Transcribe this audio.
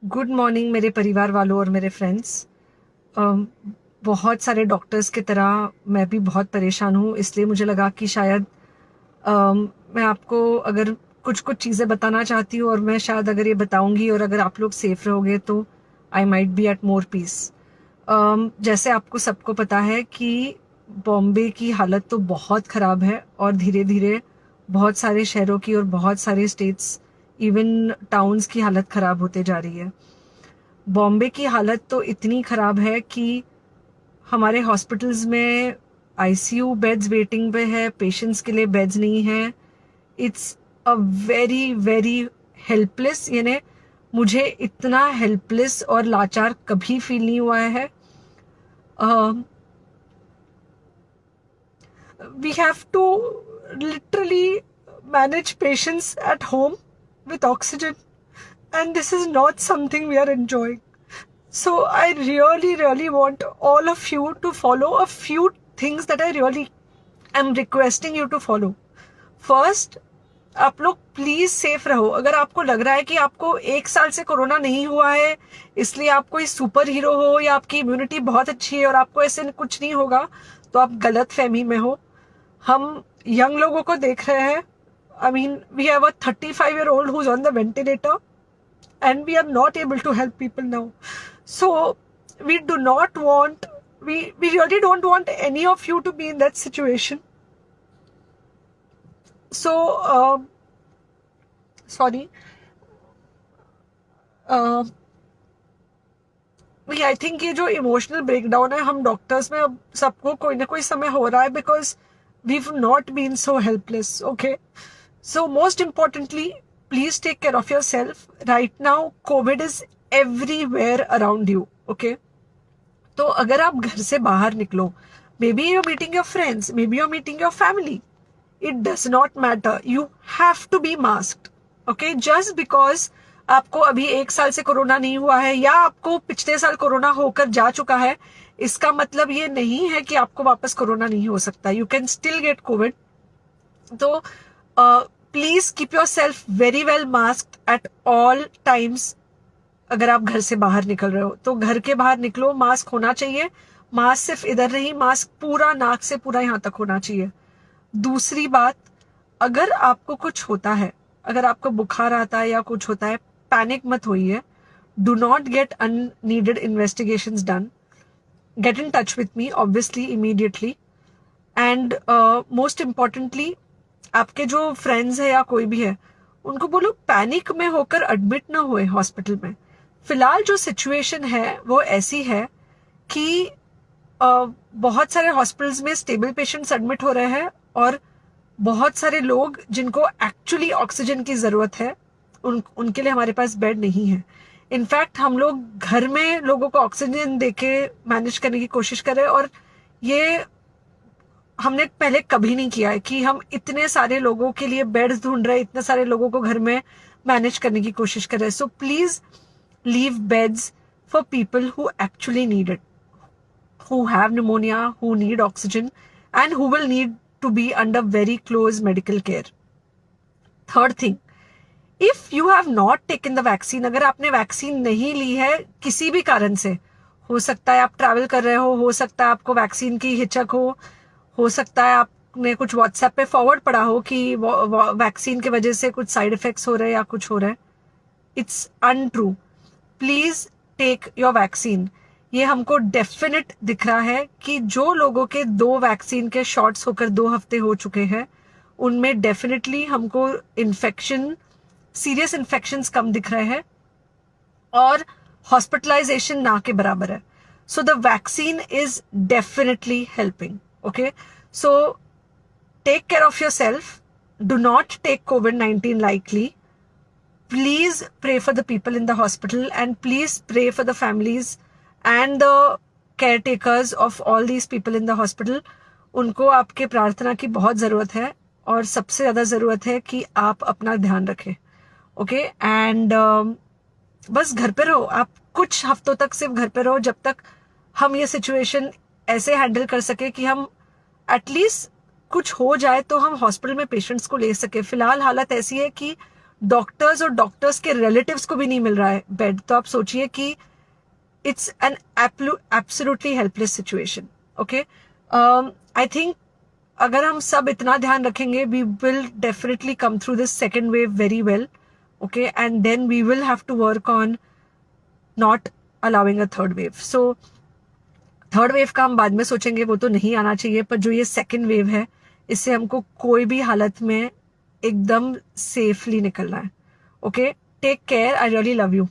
Good morning मेरे परिवार वालों और मेरे फ्रेंड्स। बहुत सारे डॉक्टर्स की तरह मैं भी बहुत परेशान हूँ, इसलिए मुझे लगा कि शायद मैं आपको अगर कुछ कुछ चीज़ें बताना चाहती हूँ, और मैं शायद अगर ये बताऊंगी और अगर आप लोग सेफ रहोगे तो I might be at more peace. जैसे आपको सबको पता है कि बॉम्बे की हालत तो बहुत ख़राब है, और धीरे धीरे बहुत सारे शहरों की और बहुत सारे स्टेट्स, इवन टाउन्स की हालत ख़राब होते जा रही है। बॉम्बे की हालत तो इतनी ख़राब है कि हमारे हॉस्पिटल्स में आईसीयू बेड्स वेटिंग पे है, पेशेंट्स के लिए बेड्स नहीं है। It's a very very helpless, यानी मुझे इतना हेल्पलेस और लाचार कभी फील नहीं हुआ है। We have to literally manage patients at home with oxygen, and this is not something we are enjoying. So I really, really want all of you to follow a few things that I really am requesting you to follow. First, आप लोग please safe रहो। अगर आपको लग रहा है कि आपको 1 साल से कोरोना नहीं हुआ है, इसलिए आप कोई सुपर हीरो हो या आपकी इम्यूनिटी बहुत अच्छी है और आपको ऐसे कुछ नहीं होगा, तो आप गलत फहमी में हो। हम यंग लोगों को देख रहे हैं। I mean, we have a 35-year-old who's on the ventilator, and we are not able to help people now. So we do not want, we really don't want any of you to be in that situation. So sorry, I think ये जो emotional breakdown है, हम doctors में अब सबको कोई ना कोई समय हो रहा है, because we not been so helpless. Okay, so most importantly, please take care of yourself. Right now Covid is everywhere around you. Okay, तो अगर आप घर से बाहर निकलो, maybe you're meeting your friends, maybe you're meeting your family, it does not matter, you have to be masked. Okay, just because आपको अभी 1 साल से कोरोना नहीं हुआ है या आपको पिछले साल कोरोना होकर जा चुका है, इसका मतलब ये नहीं है कि आपको वापस कोरोना नहीं हो सकता। You can still get Covid. तो please keep yourself very well masked at all times. अगर आप घर से बाहर निकल रहे हो तो घर के बाहर निकलो, मास्क होना चाहिए। मास्क सिर्फ इधर नहीं, मास्क पूरा नाक से पूरा यहाँ तक होना चाहिए। दूसरी बात, अगर आपको कुछ होता है, अगर आपको बुखार आता है या कुछ होता है, पैनिक मत होइए। Do not get unneeded investigations done. Get in touch with me obviously immediately. And most importantly, आपके जो फ्रेंड्स है या कोई भी है, उनको बोलो पैनिक में होकर एडमिट ना हुए हॉस्पिटल में। फिलहाल जो सिचुएशन है वो ऐसी है कि बहुत सारे हॉस्पिटल्स में स्टेबल पेशेंट्स एडमिट हो रहे हैं, और बहुत सारे लोग जिनको एक्चुअली ऑक्सीजन की जरूरत है, उनके लिए हमारे पास बेड नहीं है। इनफैक्ट हम लोग घर में लोगों को ऑक्सीजन देके मैनेज करने की कोशिश कर रहे हैं, और ये हमने पहले कभी नहीं किया है कि हम इतने सारे लोगों के लिए बेड्स ढूंढ रहे हैं, इतने सारे लोगों को घर में मैनेज करने की कोशिश कर रहे हैं। So please leave beds for people who actually need it, who have pneumonia, who need oxygen, and who will need to be under very close medical care. Third thing, if you have not taken the vaccine, अगर आपने vaccine नहीं ली है किसी भी कारण से, हो सकता है आप ट्रैवल कर रहे हो सकता है आपको वैक्सीन की हिचक हो सकता है आपने कुछ व्हाट्सएप पे फॉरवर्ड पढ़ा हो कि वैक्सीन की वजह से कुछ साइड इफेक्ट्स हो रहे हैं या कुछ हो रहा है। It's untrue. Please take your vaccine. ये हमको डेफिनेट दिख रहा है कि जो लोगों के 2 वैक्सीन के शॉट्स होकर 2 हफ्ते हो चुके हैं, उनमें डेफिनेटली हमको इन्फेक्शन, सीरियस इन्फेक्शंस कम दिख रहे हैं, और हॉस्पिटलाइजेशन ना के बराबर है। So the vaccine is definitely helping. Okay, so take care of yourself. Do not take COVID-19 lightly. Please pray for the people in the hospital, and please pray for the families and the caretakers of all these people in the hospital. उनको आपके प्रार्थना की बहुत ज़रूरत है, और सबसे ज़्यादा ज़रूरत है कि आप अपना ध्यान रखें। ओके, एंड बस घर पे रहो। आप कुछ हफ्तों तक सिर्फ घर पे रहो, जब तक हम ये सिचुएशन ऐसे हैंडल कर सके कि हम एटलीस्ट कुछ हो जाए तो हम हॉस्पिटल में पेशेंट्स को ले सके। फिलहाल हालत ऐसी है कि डॉक्टर्स और डॉक्टर्स के रिलेटिव्स को भी नहीं मिल रहा है बेड, तो आप सोचिए कि it's an absolutely helpless situation. Okay, I think अगर हम सब इतना ध्यान रखेंगे, we will definitely come through this second wave very well. Okay, and then we will have to work on not allowing a third wave. So third wave का हम बाद में सोचेंगे, वो तो नहीं आना चाहिए, पर जो ये सेकेंड वेव है, इससे हमको कोई भी हालत में एकदम सेफली निकलना है. Okay, take care, I really love you.